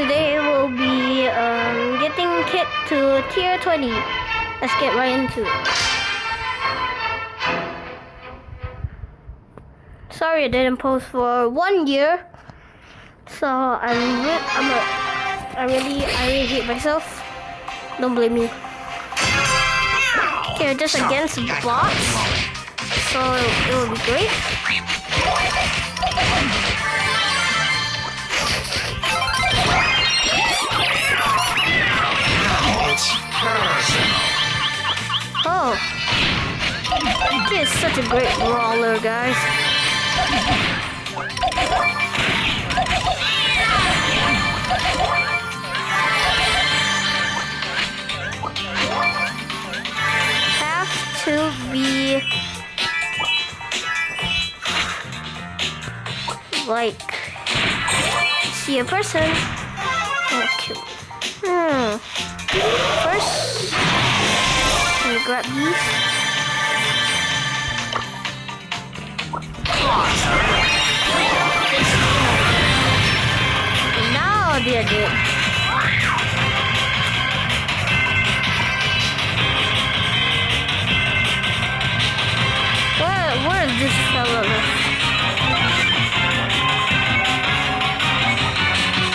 today we'll be getting Kit to tier 20. Let's get right into it. Sorry I didn't post for 1 year. So I really hate myself. Don't blame me. Okay, just against bots. So it will be great. Oh, he is such a great brawler, guys. Have to be like see a person. Okay. First, let me grab these. Now they're dead. Where is this fellow left?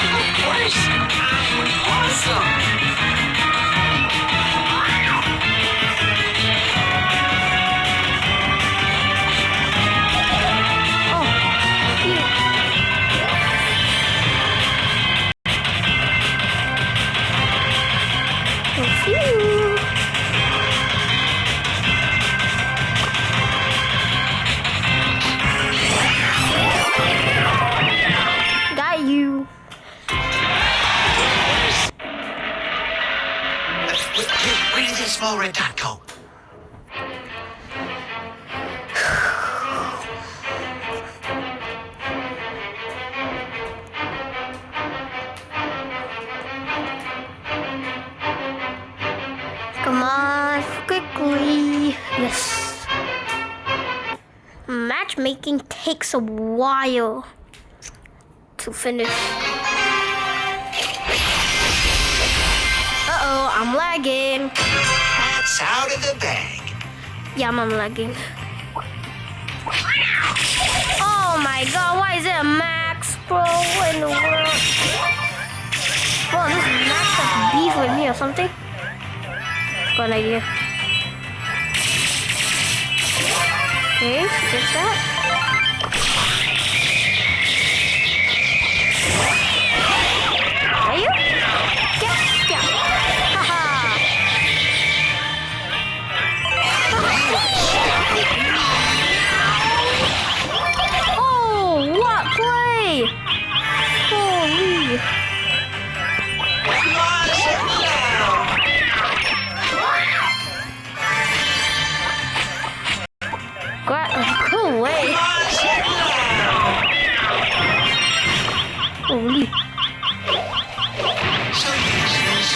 Of course, I'm awesome. Got you. Where did this small red dot go? Come on, quickly. Yes. Matchmaking takes a while to finish. Uh-oh, I'm lagging. Cat's out of the bag. Yeah, I'm lagging. Oh my god, why is it a max, bro? What in the world? Bro, this Max has beef with me or something? Got an idea. Okay, gets that. Are you? Yeah. Haha. Oh, what play? Holy. Go away. Holy. So useless.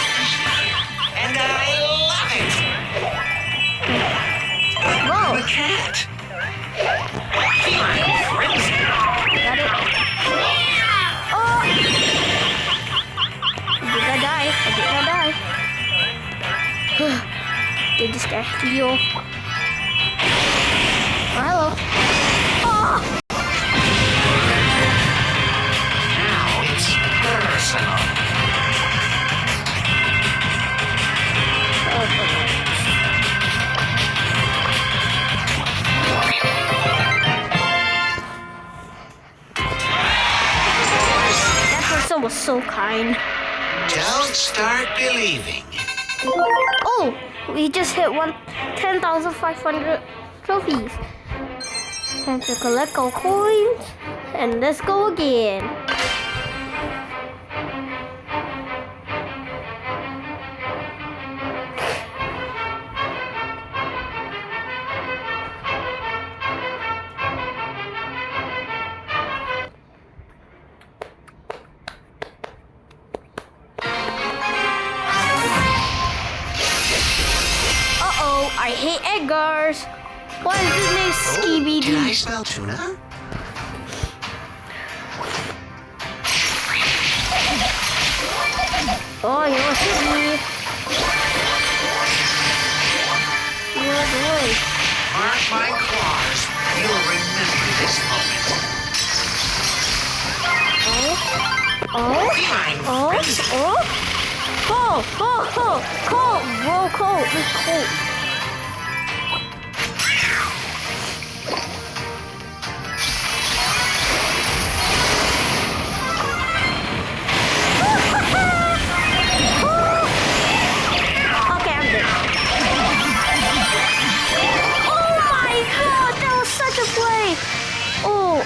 And I love it. Whoa. A cat. Feline frenzy. Got it. Oh! I think I die. Get this guy. Yo. Oh, hello. Oh! Now it's personal. That person was so kind. Don't start believing. Oh! We just hit 10,500 trophies. Time to collect our coins. And let's go again. I hate Edgar's. Why is his name Skibidi? Can I smell tuna? Oh, you want to hit me? You're the way. Mark my claws. You'll remember this moment. Cold. It's cold. Okay, I'm dead. Oh my god, that was such a play. Oh,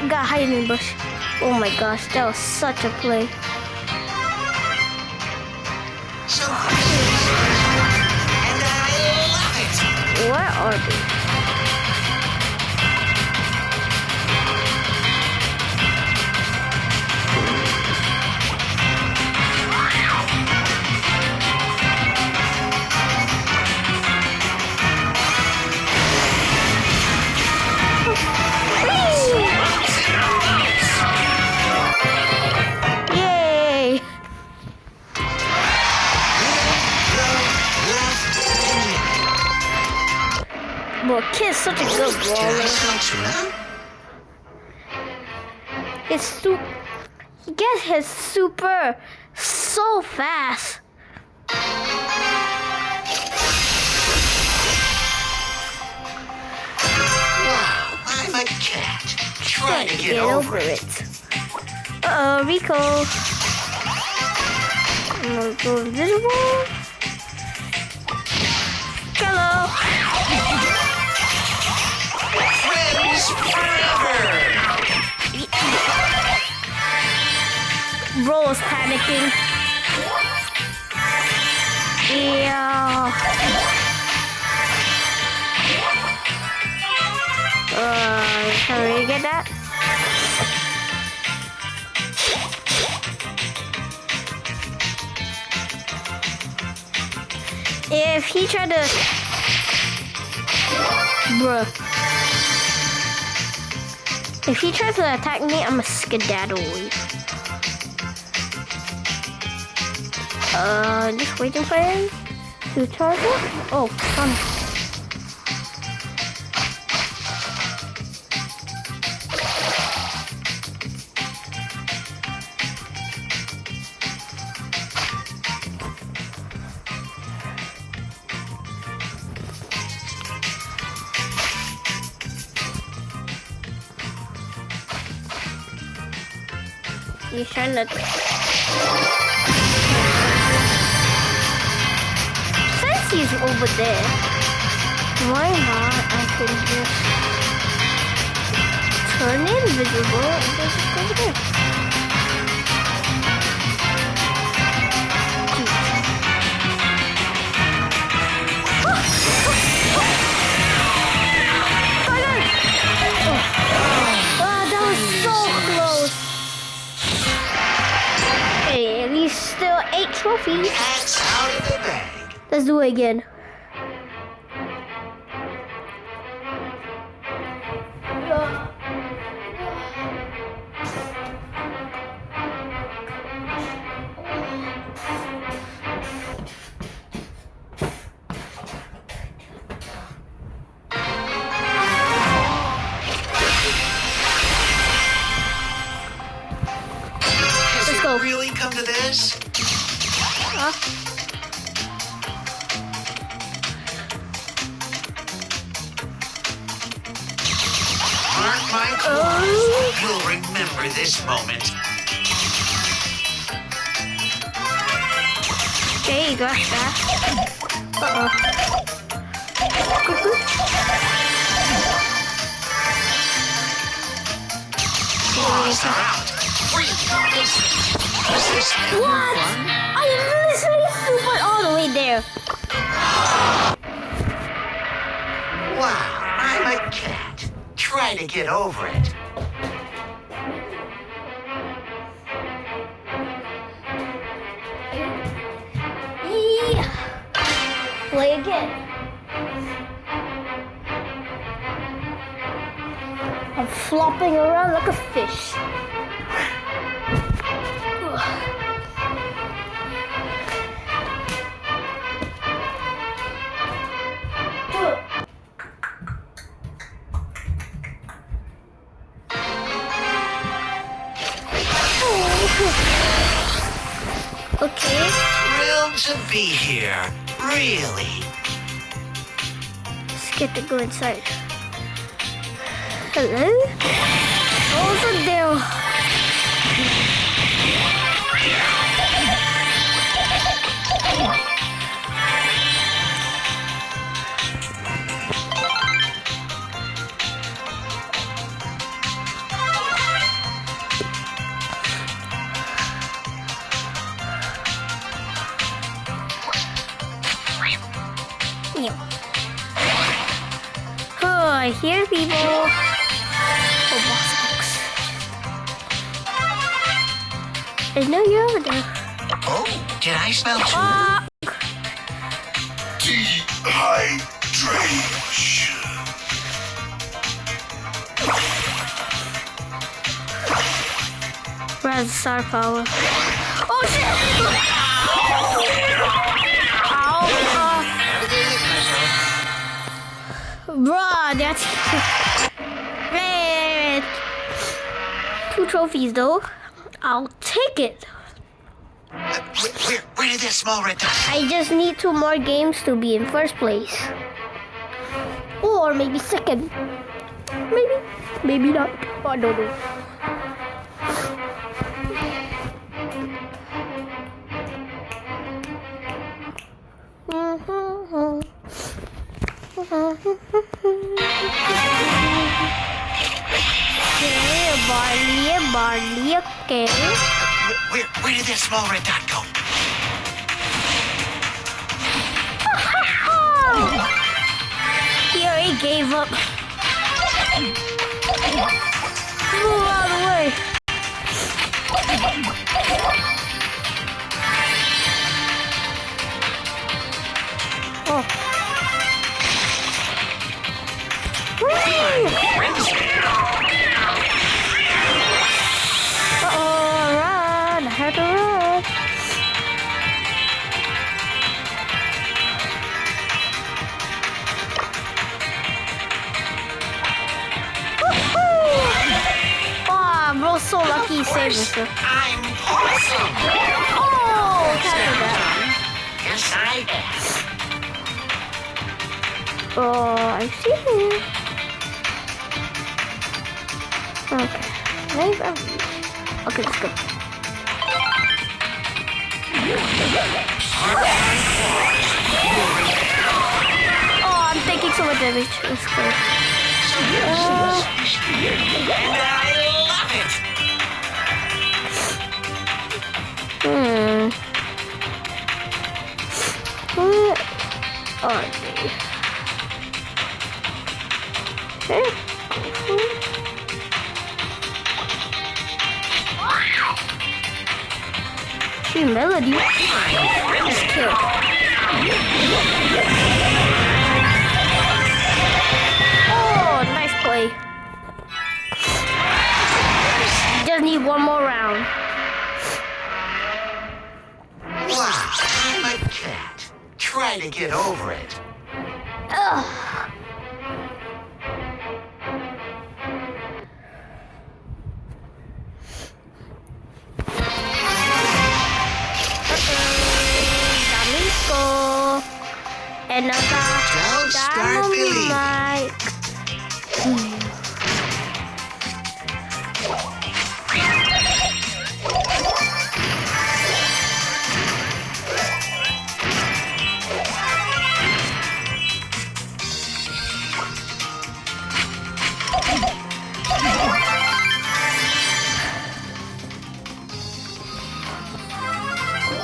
got hiding in the bush. Oh my gosh, that was such a play. So and I love it. Where are they? Yay! Well, Kid's such a good brawler. He gets his super so fast. Wow, I'm a cat. Try to get over it. Rico. I'm gonna go invisible. Hello. Friends forever. Bro was panicking. Yeah. Can we get that? If he tried to... Bruh. If he tries to attack me, I'm a skedaddle. Just waiting for him to charge it. Oh, fun. He's trying to... Since he's over there, why not I can just turn invisible and just go over there. That was so close. Hey, at least still 8 trophies. Cat's out of the bag. Let's do it again. Has Let's it go. really come to this? Mark my claws. You'll remember this moment. There you go, that. Claws are out. Free. Is this having What? fun? I literally super all the way there. Wow, I'm a cat. Try to get over it. Yeah. Play again. I'm flopping around like a fish. thrilled to be here. Really. Let's get to go inside. Hello? What's up there? Oh, I hear people. Oh, box. I know you're over there. Oh, did I spell tuna? Dehydration. Where's star power? Oh shit! Ow! Bruh, that's red. 2 trophies though. I'll take it. Where did that small red dot go? I just need 2 more games to be in first place. Or maybe second. Maybe not. Oh, I don't know. Okay, barley, okay. Where did that small red dot go? He already gave up. Move out of the way. Oh. Uh-oh, run. I had to run. Bro's so lucky he saved us. I'm awesome. Oh, tap that. Yes, I am. Oh, I see him. Okay. Okay, let's go. Oh, I'm taking so much damage. Let's go. What are they? She melody. Let's kill. Oh, nice play. Just need 1 more round. Wow, I'm a cat. Try to get over it. Ugh. And now Don't start believing.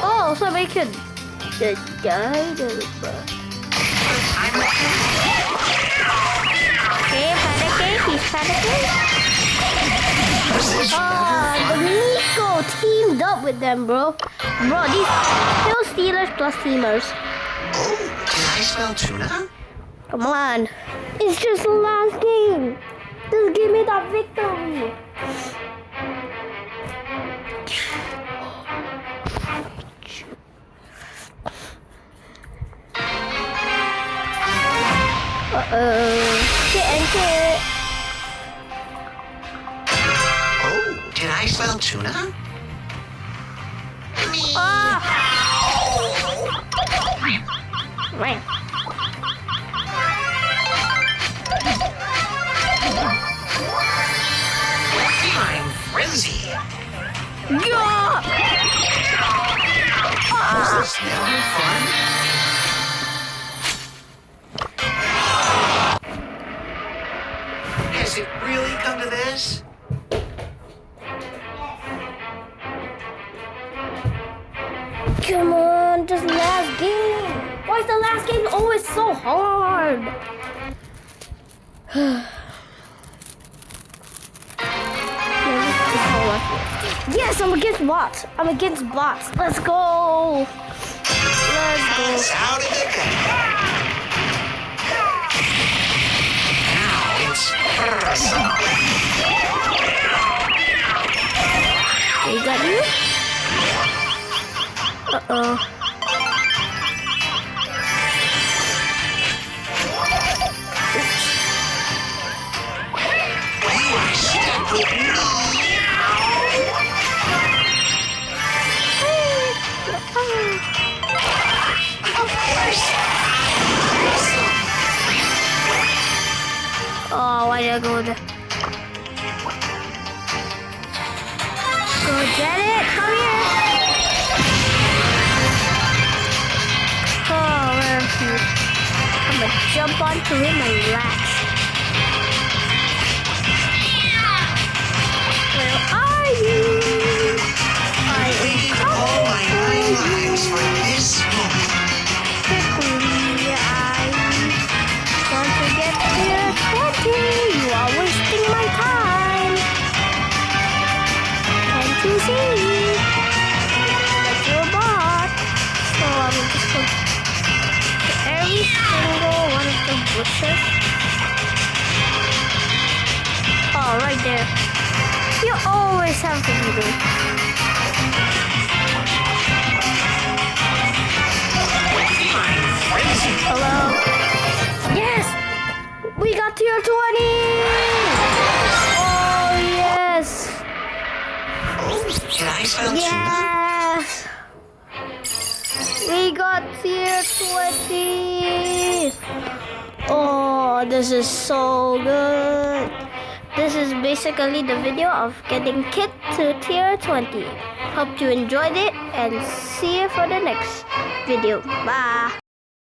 Oh, so we could die the Okay, panicking, he's panicking. The Nico teamed up with them, bro. Bro, these kill stealers plus teamers. Oh, did I spell tuna? Come on. It's just the last game. Just give me that victory. Get into it. Oh, did I spell tuna? Ah! Right. I'm frenzy. Yeah! Was this never fun? Has it really come to this? Come on, just last game. Why is the last game always so hard? Yes, I'm against bots. I'm against bots. Let's go. Let's go. It's out of the gun. Now it's personal. They got you? Uh-oh. You are stuck with me. Of course. Oh, why did I go there? Go get it! Come here! Oh, where are you? I'm gonna jump onto him and latch. Where are you? I Waited all my 9 lives for this moment. quickly, I want to get to 20. You are wasting my time. Can't you see? That you're a bot. So I'm just going to every single one of the bushes. Oh, right there. You always have to be there. Hello? Yes! We got tier 20! Oh, yes! Can I spell Yes! We got tier 20! Oh, this is so good! This is basically the video of getting Kit to tier 20. Hope you enjoyed it and see you for the next video. Bye!